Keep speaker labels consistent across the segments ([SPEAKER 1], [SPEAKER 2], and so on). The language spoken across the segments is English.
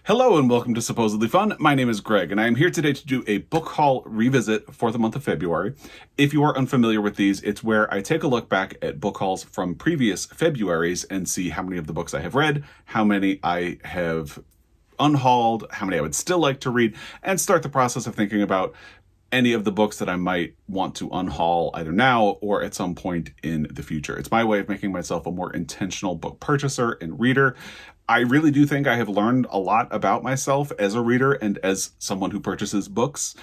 [SPEAKER 1] Hello and welcome to Supposedly Fun. My name is Greg and I am here today to do a book haul revisit for the month of February. If you are unfamiliar with these, it's where I take a look back at book hauls from previous Februaries and see how many of the books I have read, how many I have unhauled, how many I would still like to read, and start the process of thinking about any of the books that I might want to unhaul either now or at some point in the future. It's my way of making myself a more intentional book purchaser and reader. I really do think I have learned a lot about myself as a reader and as someone who purchases books.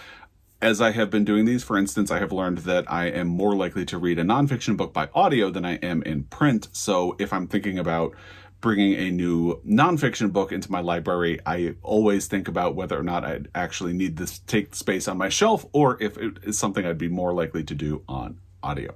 [SPEAKER 1] As I have been doing these, for instance, I have learned that I am more likely to read a nonfiction book by audio than I am in print. So if I'm thinking about bringing a new nonfiction book into my library, I always think about whether or not I'd actually need this to take space on my shelf or if it is something I'd be more likely to do on audio.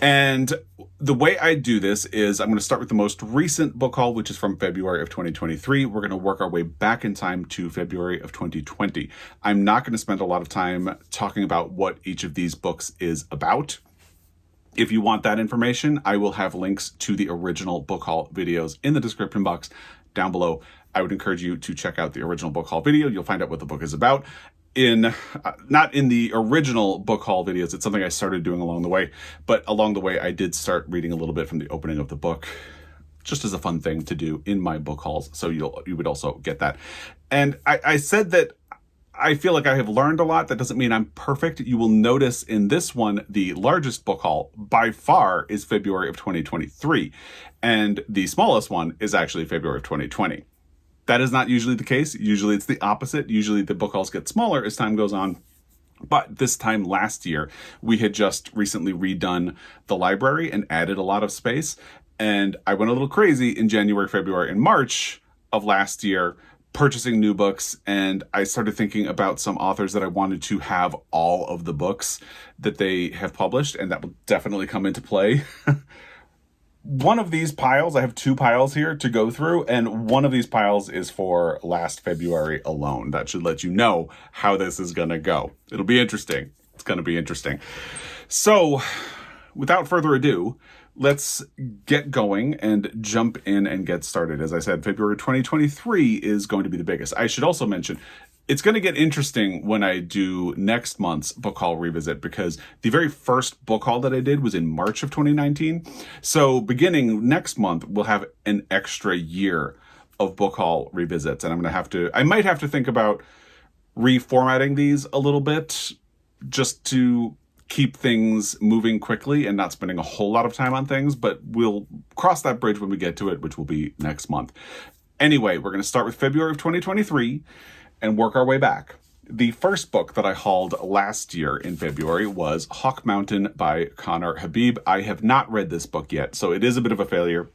[SPEAKER 1] And the way I do this is I'm going to start with the most recent book haul, which is from February of 2023. We're going to work our way back in time to February of 2020. I'm not going to spend a lot of time talking about what each of these books is about. If you want that information, I will have links to the original book haul videos in the description box down below. I would encourage you to check out the original book haul video. You'll find out what the book is about. Not in the original book haul videos, it's something I started doing along the way, but along the way I did start reading a little bit from the opening of the book, just as a fun thing to do in my book hauls, so you would also get that. And I said that I feel like I have learned a lot. That doesn't mean I'm perfect. You will notice in this one, the largest book haul by far is February of 2023, and the smallest one is actually February of 2020. That is not usually the case. Usually it's the opposite. Usually the book hauls get smaller as time goes on. But this time last year, we had just recently redone the library and added a lot of space. And I went a little crazy in January, February, and March of last year, purchasing new books. And I started thinking about some authors that I wanted to have all of the books that they have published. And that will definitely come into play. One of these piles, I have two piles here to go through, and one of these piles is for last February alone. That should let you know how this is going to go. It'll be interesting. It's going to be interesting. So, without further ado, let's get going and jump in and get started. As I said, February 2023 is going to be the biggest. I should also mention, it's going to get interesting when I do next month's book haul revisit, because the very first book haul that I did was in March of 2019. So beginning next month, we'll have an extra year of book haul revisits. And I might have to think about reformatting these a little bit just to keep things moving quickly and not spending a whole lot of time on things, but we'll cross that bridge when we get to it, which will be next month. Anyway, we're going to start with February of 2023 and work our way back. The first book that I hauled last year in February was Hawk Mountain by Conor Habib. I have not read this book yet, so it is a bit of a failure.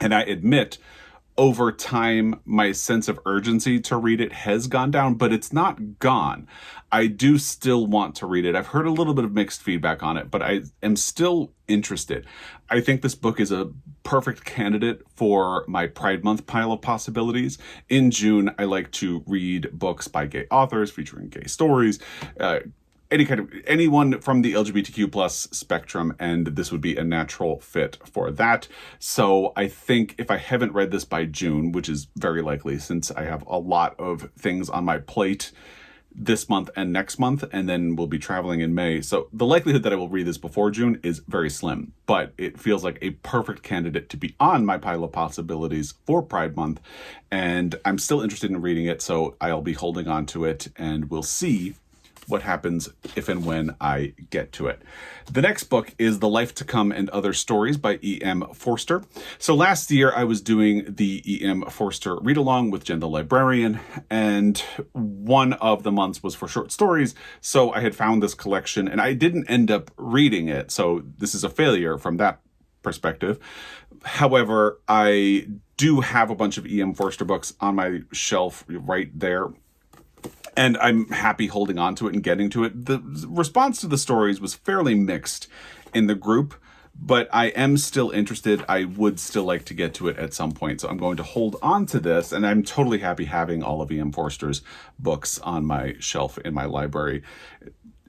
[SPEAKER 1] And I admit, over time, my sense of urgency to read it has gone down, but it's not gone. I do still want to read it. I've heard a little bit of mixed feedback on it, but I am still interested. I think this book is a perfect candidate for my Pride Month pile of possibilities. In June, I like to read books by gay authors featuring gay stories, anyone from the LGBTQ plus spectrum, and this would be a natural fit for that. So I think if I haven't read this by June, which is very likely since I have a lot of things on my plate this month and next month, and then we'll be traveling in May. So the likelihood that I will read this before June is very slim, but it feels like a perfect candidate to be on my pile of possibilities for Pride Month. And I'm still interested in reading it, so I'll be holding on to it, and we'll see what happens if and when I get to it. The next book is The Life to Come and Other Stories by E.M. Forster. So last year I was doing the E.M. Forster read-along with Jen the Librarian, and one of the months was for short stories, so I had found this collection, and I didn't end up reading it, so this is a failure from that perspective. However, I do have a bunch of E.M. Forster books on my shelf right there, and I'm happy holding on to it and getting to it. The response to the stories was fairly mixed in the group, but I am still interested. I would still like to get to it at some point. So I'm going to hold on to this, and I'm totally happy having all of E.M. Forster's books on my shelf in my library.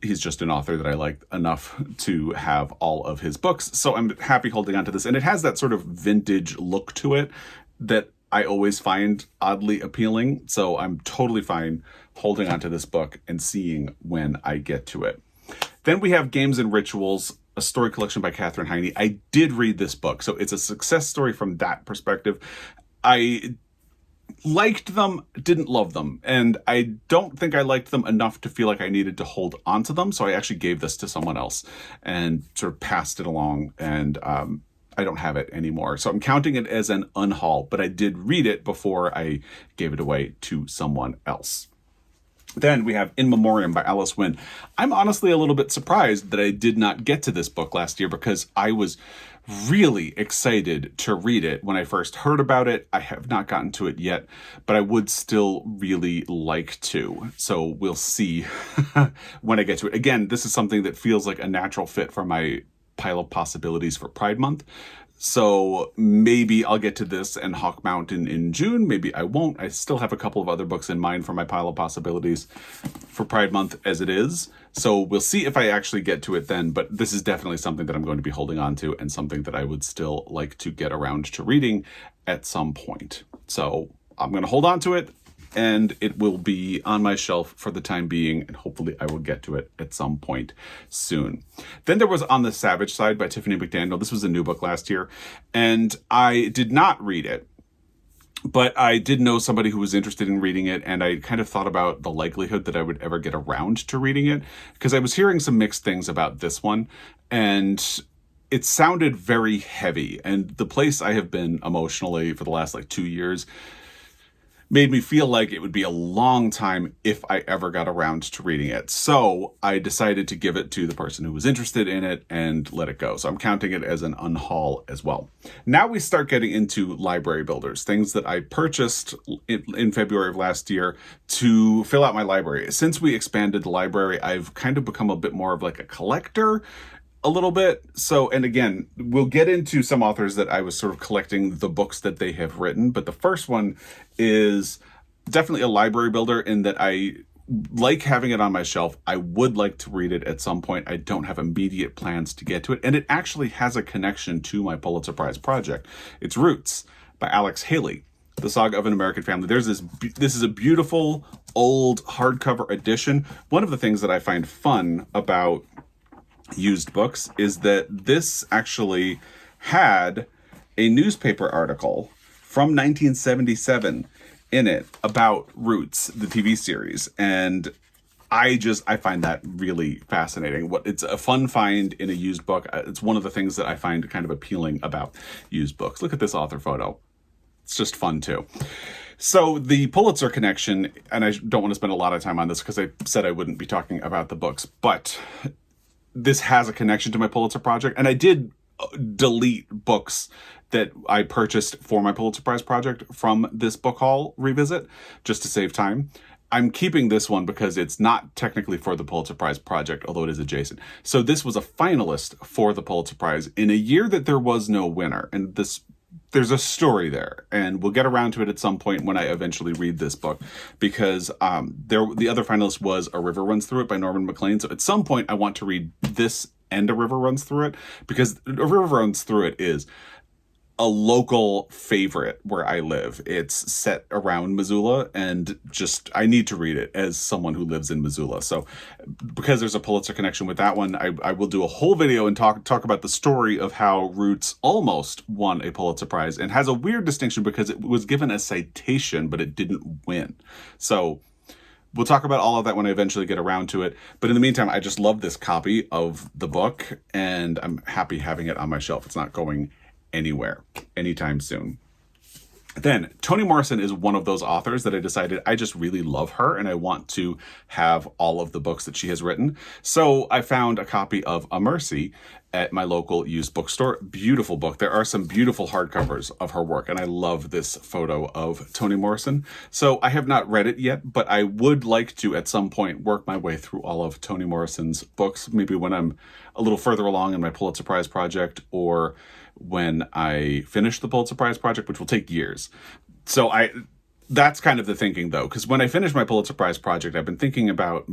[SPEAKER 1] He's just an author that I like enough to have all of his books. So I'm happy holding on to this. And it has that sort of vintage look to it that I always find oddly appealing. So I'm totally fine holding on to this book and seeing when I get to it. Then we have Games and Rituals, a story collection by Katherine Heiny. I did read this book, so it's a success story from that perspective. I liked them, didn't love them, and I don't think I liked them enough to feel like I needed to hold on to them, so I actually gave this to someone else and sort of passed it along, and I don't have it anymore. So I'm counting it as an unhaul, but I did read it before I gave it away to someone else. Then we have In Memoriam by Winn. I'm honestly a little bit surprised that I did not get to this book last year because I was really excited to read it when I first heard about it. I have not gotten to it yet, but I would still really like to. So we'll see when I get to it. Again, this is something that feels like a natural fit for my pile of possibilities for Pride Month. So maybe I'll get to this and Hawk Mountain in June. Maybe I won't. I still have a couple of other books in mind for my pile of possibilities for Pride Month as it is. So we'll see if I actually get to it then. But this is definitely something that I'm going to be holding on to and something that I would still like to get around to reading at some point. So I'm going to hold on to it, and it will be on my shelf for the time being, and hopefully I will get to it at some point soon. Then there was On the Savage Side by Tiffany McDaniel. This was a new book last year, and I did not read it, but I did know somebody who was interested in reading it, and I kind of thought about the likelihood that I would ever get around to reading it, because I was hearing some mixed things about this one, and it sounded very heavy, and the place I have been emotionally for the last 2 years made me feel like it would be a long time if I ever got around to reading it. So I decided to give it to the person who was interested in it and let it go. So I'm counting it as an unhaul as well. Now we start getting into library builders, things that I purchased in February of last year to fill out my library. Since we expanded the library, I've kind of become a bit more of a collector, a little bit. So, and again, we'll get into some authors that I was sort of collecting the books that they have written, but the first one is definitely a library builder in that I like having it on my shelf. I would like to read it at some point. I don't have immediate plans to get to it, and it actually has a connection to my Pulitzer Prize project. It's Roots by Alex Haley, the Saga of an American Family. This is a beautiful old hardcover edition. One of the things that I find fun about used books is that this actually had a newspaper article from 1977 in it about Roots, the TV series, and I find that really fascinating. It's a fun find in a used book. It's one of the things that I find kind of appealing about used books. Look at this author photo. It's just fun too. So the Pulitzer connection, and I don't want to spend a lot of time on this because I said I wouldn't be talking about the books, but this has a connection to my Pulitzer project, and I did delete books that I purchased for my Pulitzer Prize project from this book haul revisit, just to save time. I'm keeping this one because it's not technically for the Pulitzer Prize project, although it is adjacent. So this was a finalist for the Pulitzer Prize in a year that there was no winner, and there's a story there, and we'll get around to it at some point when I eventually read this book, because the other finalist was A River Runs Through It by Norman MacLean. So at some point I want to read this and A River Runs Through It, because A River Runs Through It is a local favorite where I live. It's set around Missoula, and I need to read it as someone who lives in Missoula. So because there's a Pulitzer connection with that one, I will do a whole video and talk about the story of how Roots almost won a Pulitzer Prize, and has a weird distinction because it was given a citation, but it didn't win. So we'll talk about all of that when I eventually get around to it. But in the meantime, I just love this copy of the book, and I'm happy having it on my shelf. It's not going anywhere anytime soon. Then Toni Morrison is one of those authors that I decided I just really love her, and I want to have all of the books that she has written. So I found a copy of A Mercy at my local used bookstore. Beautiful book. There are some beautiful hardcovers of her work, and I love this photo of Toni Morrison. So I have not read it yet, but I would like to at some point work my way through all of Toni Morrison's books, maybe when I'm a little further along in my Pulitzer Prize project, or when I finish the Pulitzer Prize project, which will take years. So that's kind of the thinking, though, because when I finish my Pulitzer Prize project, I've been thinking about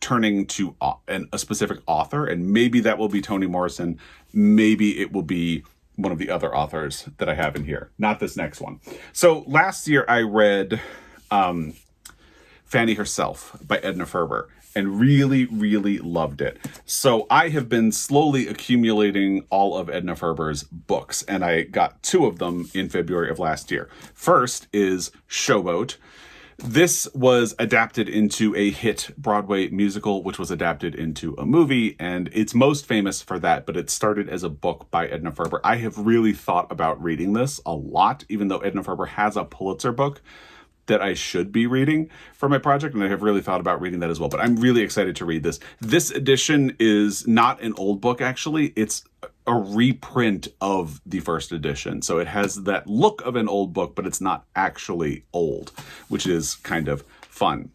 [SPEAKER 1] turning to a specific author, and maybe that will be Toni Morrison. Maybe it will be one of the other authors that I have in here, not this next one. So last year I read Fanny Herself by Edna Ferber and really, really loved it. So I have been slowly accumulating all of Edna Ferber's books, and I got 2 of them in February of last year. First is Showboat. This was adapted into a hit Broadway musical, which was adapted into a movie, and it's most famous for that, but it started as a book by Edna Ferber. I have really thought about reading this a lot, even though Edna Ferber has a Pulitzer book that I should be reading for my project, and I have really thought about reading that as well. But I'm really excited to read this. This edition is not an old book, actually. It's a reprint of the first edition. So it has that look of an old book, but it's not actually old, which is kind of fun.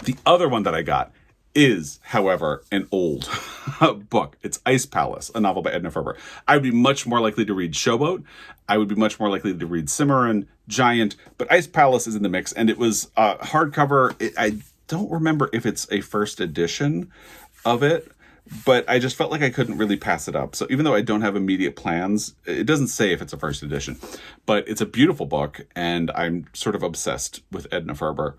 [SPEAKER 1] The other one that I got is, however, an old book. It's Ice Palace, a novel by Edna Ferber. I would be much more likely to read Showboat. I would be much more likely to read Cimarron, Giant, but Ice Palace is in the mix, and it was hardcover. I don't remember if it's a first edition of it, but I just felt like I couldn't really pass it up. So even though I don't have immediate plans, it doesn't say if it's a first edition, but it's a beautiful book, and I'm sort of obsessed with Edna Ferber,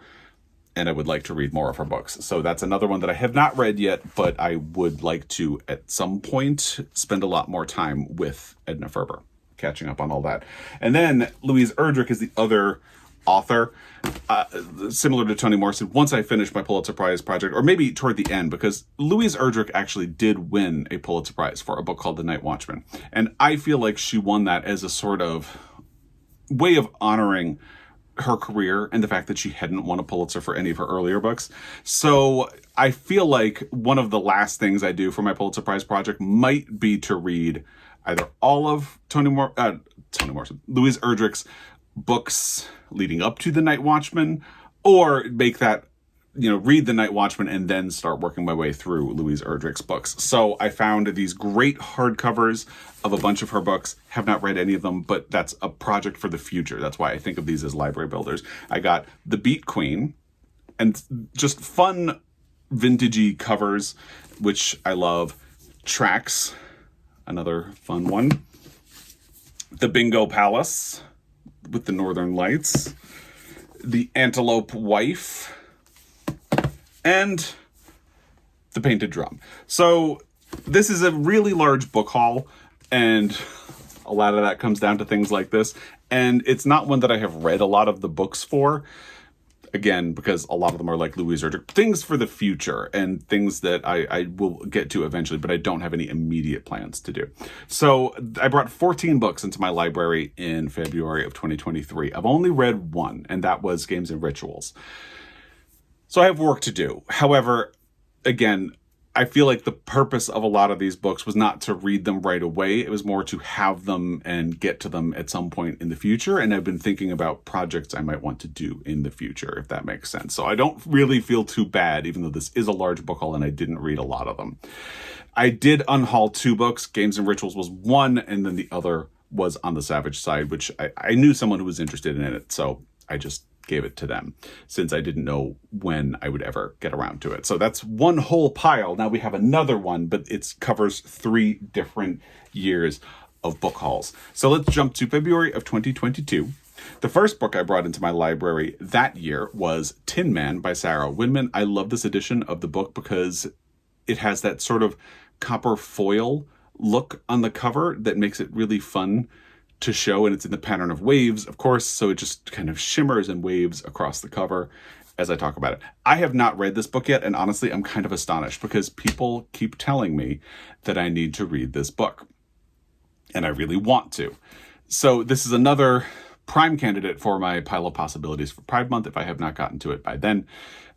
[SPEAKER 1] and I would like to read more of her books. So that's another one that I have not read yet, but I would like to, at some point, spend a lot more time with Edna Ferber, catching up on all that. And then Louise Erdrich is the other author, similar to Toni Morrison. Once I finish my Pulitzer Prize project, or maybe toward the end, because Louise Erdrich actually did win a Pulitzer Prize for a book called The Night Watchman. And I feel like she won that as a sort of way of honoring her career and the fact that she hadn't won a Pulitzer for any of her earlier books. So I feel like one of the last things I do for my Pulitzer Prize project might be to read either all of Louise Erdrich's books leading up to The Night Watchman, or make that, read The Night Watchman and then start working my way through Louise Erdrich's books. So I found these great hardcovers of a bunch of her books. Have not read any of them, but that's a project for the future. That's why I think of these as library builders. I got The Beet Queen, and just fun vintagey covers, which I love. Tracks, another fun one. The Bingo Palace with the Northern Lights. The Antelope Wife, and The Painted Drum. So this is a really large book haul, and a lot of that comes down to things like this. And it's not one that I have read a lot of the books for, again, because a lot of them are like Louise Erdrich, things for the future and things that I will get to eventually, but I don't have any immediate plans to do. So I brought 14 books into my library in February of 2023. I've only read one, and that was Games and Rituals. So I have work to do. However, again, I feel like the purpose of a lot of these books was not to read them right away. It was more to have them and get to them at some point in the future. And I've been thinking about projects I might want to do in the future, if that makes sense. So I don't really feel too bad, even though this is a large book haul and I didn't read a lot of them. I did unhaul 2 books. Games and Rituals was one, and then the other was On the Savage Side, which I knew someone who was interested in it. So I just gave it to them, since I didn't know when I would ever get around to it. So that's one whole pile. Now we have another one, but it covers 3 different years of book hauls. So let's jump to February of 2022. The first book I brought into my library that year was Tin Man by Sarah Winman. I love this edition of the book because it has that sort of copper foil look on the cover that makes it really fun to show, and it's in the pattern of waves, of course, so it just kind of shimmers and waves across the cover as I talk about it. I have not read this book yet, and honestly, I'm kind of astonished because people keep telling me that I need to read this book, and I really want to. So this is another prime candidate for my pile of possibilities for Pride Month if I have not gotten to it by then.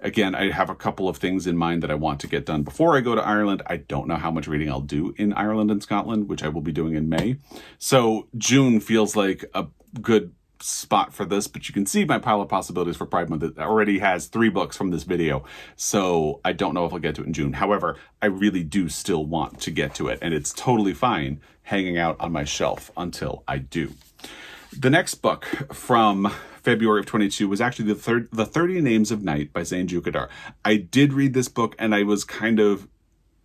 [SPEAKER 1] Again, I have a couple of things in mind that I want to get done before I go to Ireland. I don't know how much reading I'll do in Ireland and Scotland, which I will be doing in May. So June feels like a good spot for this, but you can see my pile of possibilities for Pride Month. It already has 3 books from this video, so I don't know if I'll get to it in June. However, I really do still want to get to it, and it's totally fine hanging out on my shelf until I do. The next book from February of 22 was actually the 30 Names of Night by Zeyn Joukhadar. I did read this book and I was kind of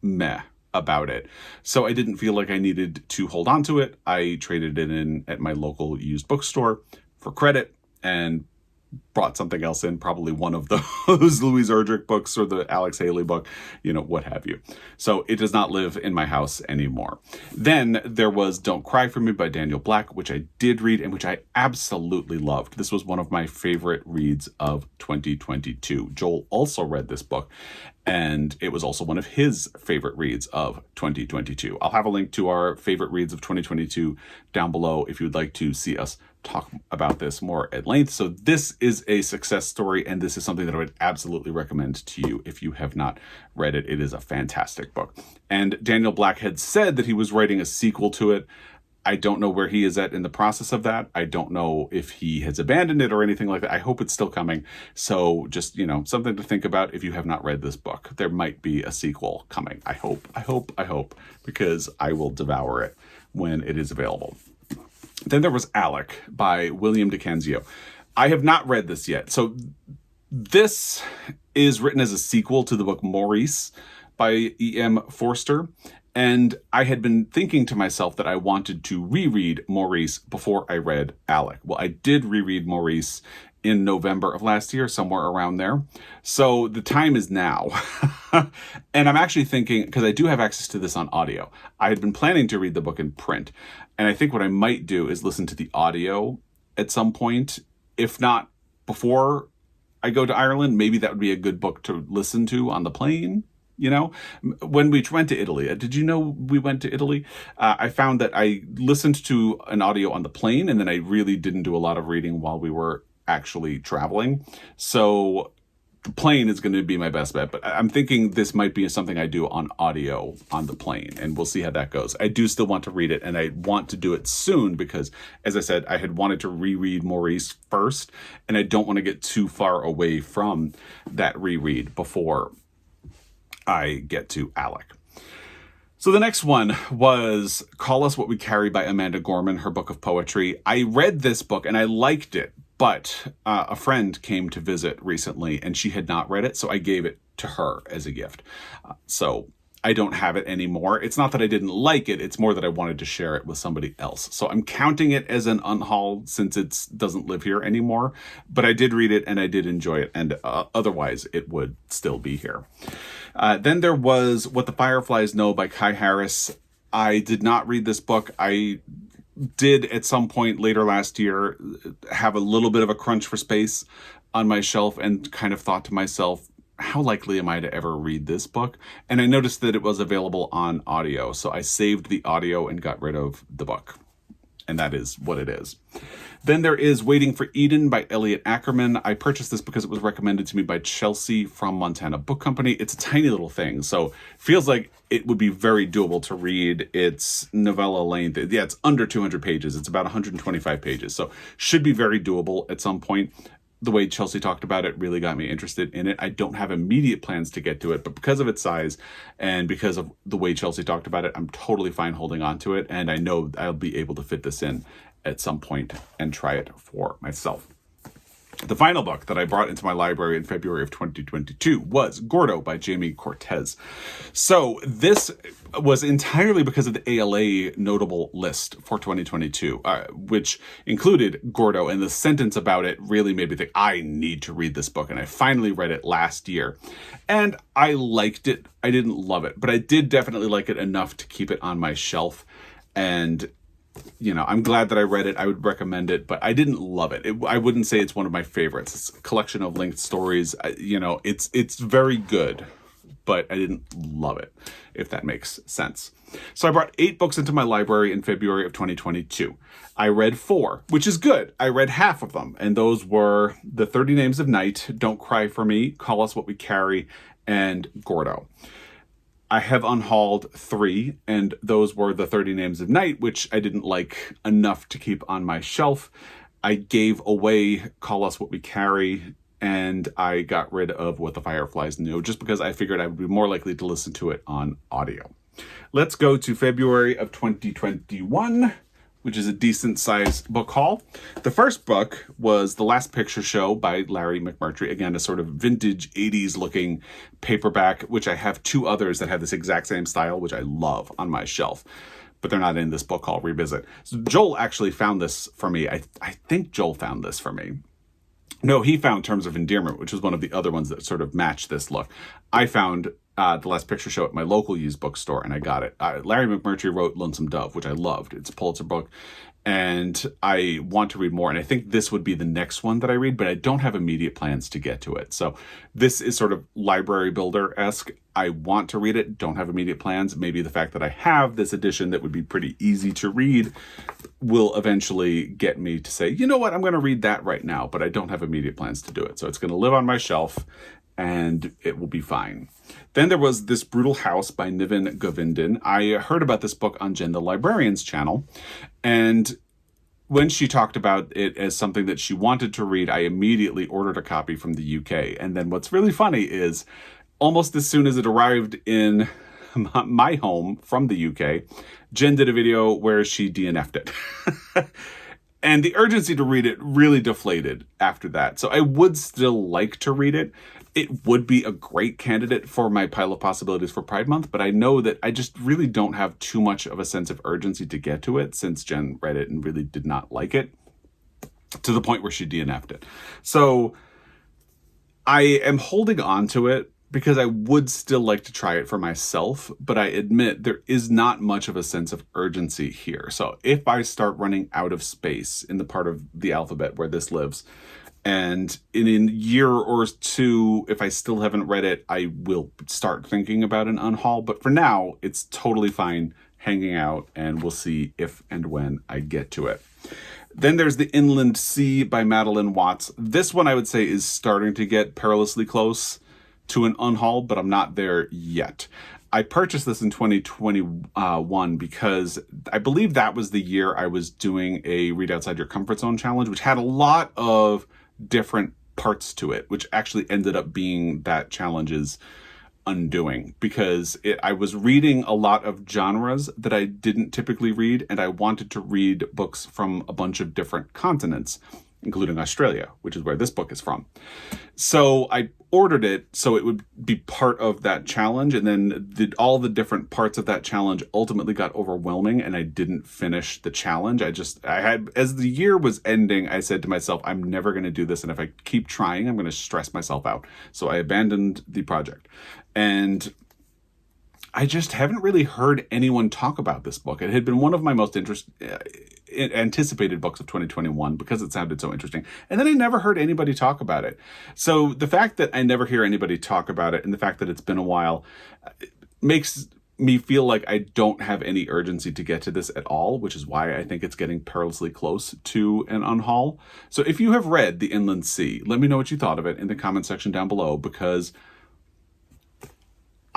[SPEAKER 1] meh about it. So I didn't feel like I needed to hold on to it. I traded it in at my local used bookstore for credit and brought something else in, probably one of those Louise Erdrich books or the Alex Haley book, what have you. So it does not live in my house anymore. Then there was Don't Cry For Me by Daniel Black, which I did read and which I absolutely loved. This was one of my favorite reads of 2022. Joel also read this book, and it was also one of his favorite reads of 2022. I'll have a link to our favorite reads of 2022 down below if you would like to see us talk about this more at length. So this is a success story, and this is something that I would absolutely recommend to you if you have not read it. It is a fantastic book. And Daniel Black had said that he was writing a sequel to it. I don't know where he is at in the process of that. I don't know if he has abandoned it or anything like that. I hope it's still coming. So just, something to think about if you have not read this book. There might be a sequel coming. I hope, because I will devour it when it is available. Then there was Alec by William de Canzio. I have not read this yet. So this is written as a sequel to the book Maurice by E.M. Forster. And I had been thinking to myself that I wanted to reread Maurice before I read Alec. Well, I did reread Maurice in November of last year, somewhere around there. So the time is now. And I'm actually thinking, because I do have access to this on audio, I had been planning to read the book in print. And I think what I might do is listen to the audio at some point. If not before I go to Ireland, maybe that would be a good book to listen to on the plane. When we went to Italy, did you know we went to Italy? I found that I listened to an audio on the plane, and then I really didn't do a lot of reading while we were actually traveling. So the plane is going to be my best bet, but I'm thinking this might be something I do on audio on the plane, and we'll see how that goes. I do still want to read it, and I want to do it soon because, as I said, I had wanted to reread Maurice first, and I don't want to get too far away from that reread before I get to Alec. So the next one was Call Us What We Carry by Amanda Gorman, her book of poetry. I read this book and I liked it, but a friend came to visit recently and she had not read it, so I gave it to her as a gift. So I don't have it anymore. It's not that I didn't like it, it's more that I wanted to share it with somebody else. So I'm counting it as an unhauled since it doesn't live here anymore, but I did read it and I did enjoy it, and otherwise it would still be here. Then there was What the Fireflies Know by Kai Harris. I did not read this book. I did at some point later last year have a little bit of a crunch for space on my shelf and kind of thought to myself, how likely am I to ever read this book? And I noticed that it was available on audio. So I saved the audio and got rid of the book. And that is what it is. Then there is Waiting for Eden by Elliot Ackerman. I purchased this because it was recommended to me by Chelsea from Montana Book Company. It's a tiny little thing, so feels like it would be very doable to read. It's novella length. Yeah, it's under 200 pages. It's about 125 pages, so should be very doable at some point. The way Chelsea talked about it really got me interested in it. I don't have immediate plans to get to it, but because of its size and because of the way Chelsea talked about it, I'm totally fine holding on to it. And I know I'll be able to fit this in at some point and try it for myself. The final book that I brought into my library in February of 2022 was Gordo by Jamie Cortez. So this was entirely because of the ALA notable list for 2022, which included Gordo, and the sentence about it really made me think, I need to read this book, and I finally read it last year. And I liked it. I didn't love it, but I did definitely like it enough to keep it on my shelf. And I'm glad that I read it. I would recommend it, but I didn't love it. I wouldn't say it's one of my favorites. It's a collection of linked stories. It's very good, but I didn't love it, if that makes sense. So I brought 8 books into my library in February of 2022. I read 4, which is good. I read half of them, and those were The 30 Names of Night, Don't Cry For Me, Call Us What We Carry, and Gordo. I have unhauled 3, and those were The 30 Names of Night, which I didn't like enough to keep on my shelf. I gave away Call Us What We Carry, and I got rid of What the Fireflies Knew, just because I figured I would be more likely to listen to it on audio. Let's go to February of 2021. which is a decent-sized book haul. The first book was The Last Picture Show by Larry McMurtry. Again, a sort of vintage 80s-looking paperback, which I have two others that have this exact same style, which I love, on my shelf. But they're not in this book haul revisit. So Joel actually found this for me. I think Joel found this for me. No, he found Terms of Endearment, which was one of the other ones that sort of matched this look. I found The Last Picture Show at my local used bookstore, and I got it. Larry McMurtry wrote Lonesome Dove, which I loved. It's a Pulitzer book, and I want to read more. And I think this would be the next one that I read, but I don't have immediate plans to get to it. So this is sort of library builder-esque. I want to read it, don't have immediate plans. Maybe the fact that I have this edition that would be pretty easy to read will eventually get me to say, you know what, I'm going to read that right now, but I don't have immediate plans to do it. So it's going to live on my shelf, and it will be fine. Then there was This Brutal House by Niven Govindan. I heard about this book on Jen the Librarian's channel, and when she talked about it as something that she wanted to read, I immediately ordered a copy from the UK. And then what's really funny is almost as soon as it arrived in my home from the UK, Jen did a video where she DNF'd it. And the urgency to read it really deflated after that. So I would still like to read it. It would be a great candidate for my pile of possibilities for Pride Month, but I know that I just really don't have too much of a sense of urgency to get to it since Jen read it and really did not like it to the point where she DNF'd it. So I am holding on to it because I would still like to try it for myself, but I admit there is not much of a sense of urgency here. So if I start running out of space in the part of the alphabet where this lives, and in a year or two, if I still haven't read it, I will start thinking about an unhaul. But for now, it's totally fine hanging out, and we'll see if and when I get to it. Then there's The Inland Sea by Madeline Watts. This one I would say is starting to get perilously close to an unhaul, but I'm not there yet. I purchased this in 2021 because I believe that was the year I was doing a Read Outside Your Comfort Zone challenge, which had a lot of different parts to it, which actually ended up being that challenge's undoing, because I was reading a lot of genres that I didn't typically read, and I wanted to read books from a bunch of different continents, including Australia, which is where this book is from. So I ordered it so it would be part of that challenge, and then all the different parts of that challenge ultimately got overwhelming, and I didn't finish the challenge. I had, as the year was ending, I said to myself, I'm never going to do this, and if I keep trying, I'm going to stress myself out. So I abandoned the project. And I just haven't really heard anyone talk about this book. It had been one of my most anticipated books of 2021 because it sounded so interesting. And then I never heard anybody talk about it. So the fact that I never hear anybody talk about it and the fact that it's been a while makes me feel like I don't have any urgency to get to this at all, which is why I think it's getting perilously close to an unhaul. So if you have read The Inland Sea, let me know what you thought of it in the comment section down below, because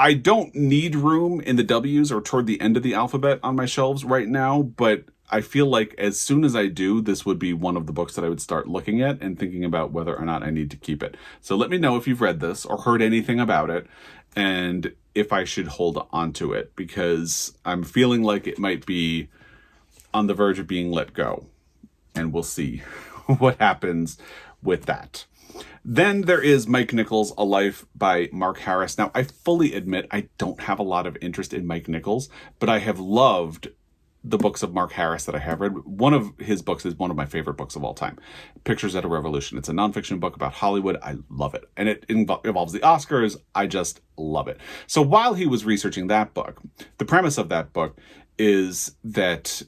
[SPEAKER 1] I don't need room in the W's or toward the end of the alphabet on my shelves right now, but I feel like as soon as I do, this would be one of the books that I would start looking at and thinking about whether or not I need to keep it. So let me know if you've read this or heard anything about it, and if I should hold on to it, because I'm feeling like it might be on the verge of being let go, and we'll see what happens with that. Then there is Mike Nichols' A Life by Mark Harris. Now, I fully admit I don't have a lot of interest in Mike Nichols, but I have loved the books of Mark Harris that I have read. One of his books is one of my favorite books of all time, Pictures at a Revolution. It's a nonfiction book about Hollywood. I love it. And it involves the Oscars. I just love it. So while he was researching that book, the premise of that book is that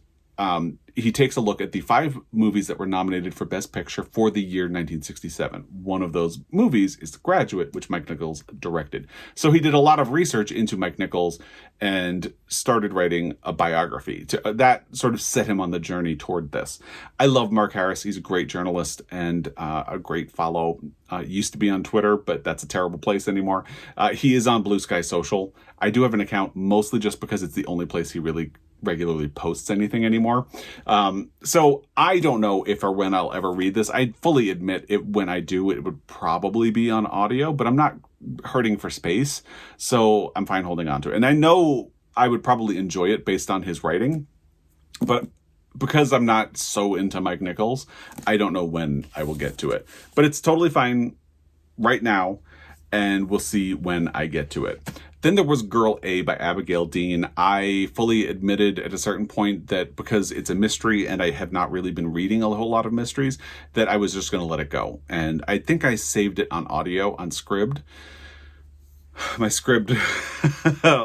[SPEAKER 1] he takes a look at the 5 movies that were nominated for Best Picture for the year 1967. One of those movies is The Graduate, which Mike Nichols directed. So he did a lot of research into Mike Nichols and started writing a biography. That sort of set him on the journey toward this. I love Mark Harris. He's a great journalist and a great follow. Used to be on Twitter, but that's a terrible place anymore. He is on Blue Sky Social. I do have an account mostly just because it's the only place he really regularly posts anything anymore. So I don't know if or when I'll ever read this. I fully admit it, when I do, it would probably be on audio, but I'm not hurting for space, so I'm fine holding on to it. And I know I would probably enjoy it based on his writing, but because I'm not so into Mike Nichols, I don't know when I will get to it. But it's totally fine right now, and we'll see when I get to it. Then there was Girl A by Abigail Dean. I fully admitted at a certain point that because it's a mystery and I have not really been reading a whole lot of mysteries, that I was just going to let it go. And I think I saved it on audio on Scribd. My Scribd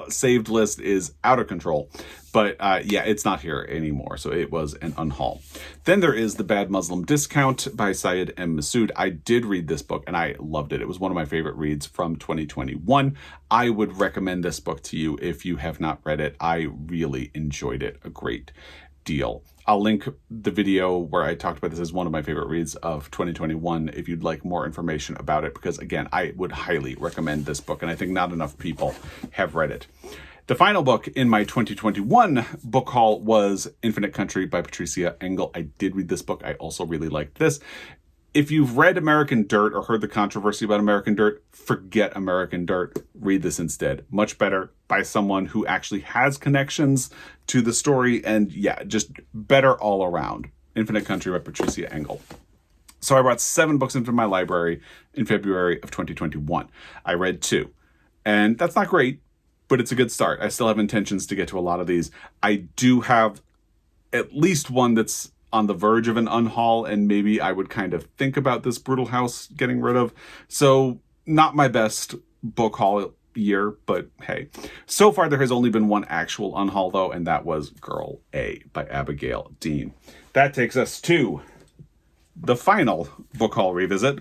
[SPEAKER 1] saved list is out of control. But yeah, it's not here anymore. So it was an unhaul. Then there is The Bad Muslim Discount by Syed M. Masood. I did read this book and I loved it. It was one of my favorite reads from 2021. I would recommend this book to you if you have not read it. I really enjoyed it a great deal. I'll link the video where I talked about this as one of my favorite reads of 2021 if you'd like more information about it, because again, I would highly recommend this book and I think not enough people have read it. The final book in my 2021 book haul was Infinite Country by Patricia Engel. I did read this book. I also really liked this. If you've read American Dirt or heard the controversy about American Dirt, forget American Dirt. Read this instead. Much better, by someone who actually has connections to the story, and yeah, just better all around. Infinite Country by Patricia Engel. So I brought 7 books into my library in February of 2021. I read 2, and that's not great, but it's a good start. I still have intentions to get to a lot of these. I do have at least one that's on the verge of an unhaul, and maybe I would kind of think about this Brutal House getting rid of. So not my best book haul year, but hey. So far there has only been one actual unhaul though, and that was Girl A by Abigail Dean. That takes us to the final book haul revisit,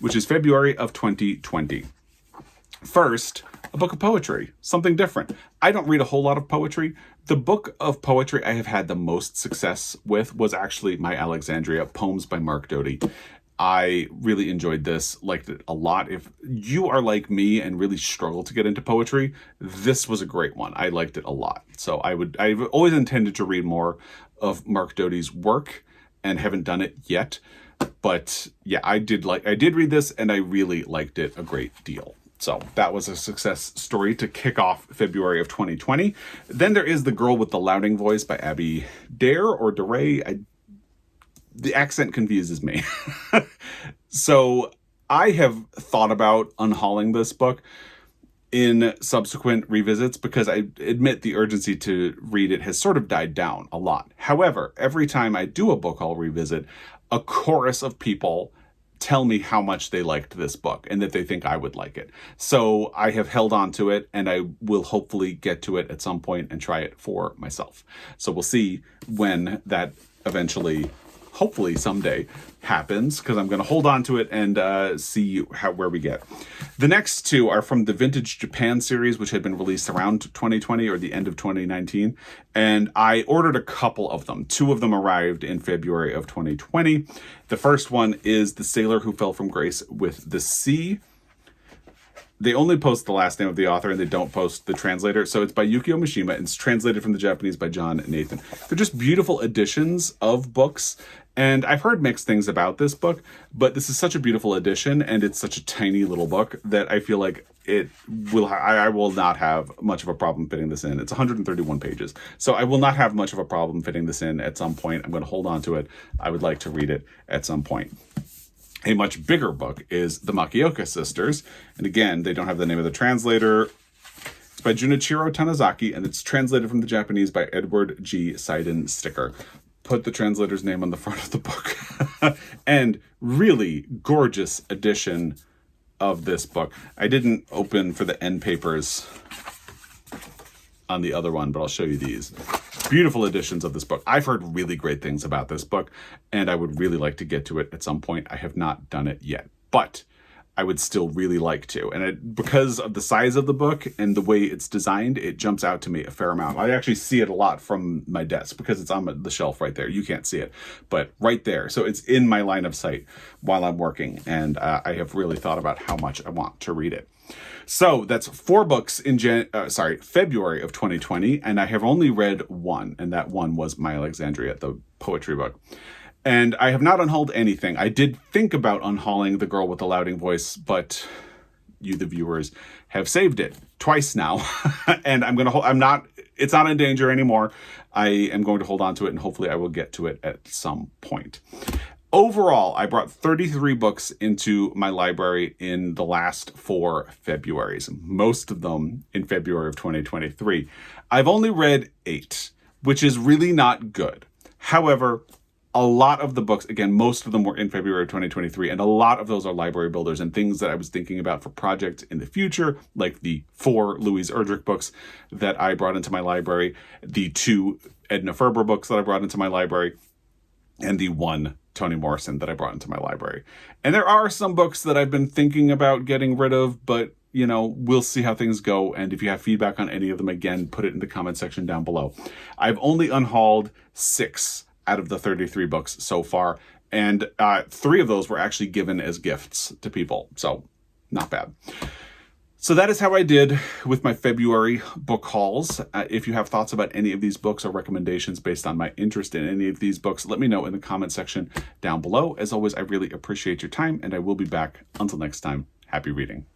[SPEAKER 1] which is February of 2020. First, a book of poetry, something different. I don't read a whole lot of poetry. The book of poetry I have had the most success with was actually My Alexandria, Poems by Mark Doty. I really enjoyed this, liked it a lot. If you are like me and really struggle to get into poetry, this was a great one. I liked it a lot. So I've always intended to read more of Mark Doty's work and haven't done it yet. But yeah, I did read this and I really liked it a great deal. So that was a success story to kick off February of 2020. Then there is The Girl with the Louding Voice by Abby Dare or DeRay. The accent confuses me. So I have thought about unhauling this book in subsequent revisits because I admit the urgency to read it has sort of died down a lot. However, every time I do a book haul revisit, a chorus of people tell me how much they liked this book and that they think I would like it. So I have held on to it and I will hopefully get to it at some point and try it for myself. So we'll see when that eventually, hopefully someday, happens, because I'm going to hold on to it and see where we get. The next 2 are from the Vintage Japan series, which had been released around 2020 or the end of 2019. And I ordered a couple of them. 2 of them arrived in February of 2020. The first one is The Sailor Who Fell from Grace with the Sea. They only post the last name of the author and they don't post the translator. So it's by Yukio Mishima and it's translated from the Japanese by John Nathan. They're just beautiful editions of books. And I've heard mixed things about this book, but this is such a beautiful edition and it's such a tiny little book that I feel like I will not have much of a problem fitting this in. It's 131 pages. So I will not have much of a problem fitting this in at some point. I'm going to hold on to it. I would like to read it at some point. A much bigger book is The Makioka Sisters. And again, they don't have the name of the translator. It's by Junichiro Tanizaki, and it's translated from the Japanese by Edward G. Seiden Sticker. Put the translator's name on the front of the book. And really gorgeous edition of this book. I didn't open for the end papers on the other one, but I'll show you these. Beautiful editions of this book. I've heard really great things about this book, and I would really like to get to it at some point. I have not done it yet, but I would still really like to. And because of the size of the book and the way it's designed, it jumps out to me a fair amount. I actually see it a lot from my desk because it's on the shelf right there. You can't see it, but right there. So it's in my line of sight while I'm working. And I have really thought about how much I want to read it. So that's 4 books in February of 2020. And I have only read 1. And that one was My Alexandria, the poetry book. And I have not unhauled anything. I did think about unhauling The Girl with the Louding Voice, but you, the viewers, have saved it twice now. And it's not in danger anymore. I am going to hold on to it, and hopefully I will get to it at some point. Overall, I brought 33 books into my library in the last 4 Februaries, most of them in February of 2023. I've only read 8, which is really not good. However, a lot of the books, again, most of them were in February of 2023, and a lot of those are library builders and things that I was thinking about for projects in the future, like the 4 Louise Erdrich books that I brought into my library, the 2 Edna Ferber books that I brought into my library, and the 1 Toni Morrison that I brought into my library. And there are some books that I've been thinking about getting rid of, but, you know, we'll see how things go. And if you have feedback on any of them, again, put it in the comment section down below. I've only unhauled 6 out of the 33 books so far, and 3 of those were actually given as gifts to people, so not bad. So that is how I did with my February book hauls. If you have thoughts about any of these books or recommendations based on my interest in any of these books, let me know in the comment section down below. As always, I really appreciate your time, and I will be back. Until next time, happy reading.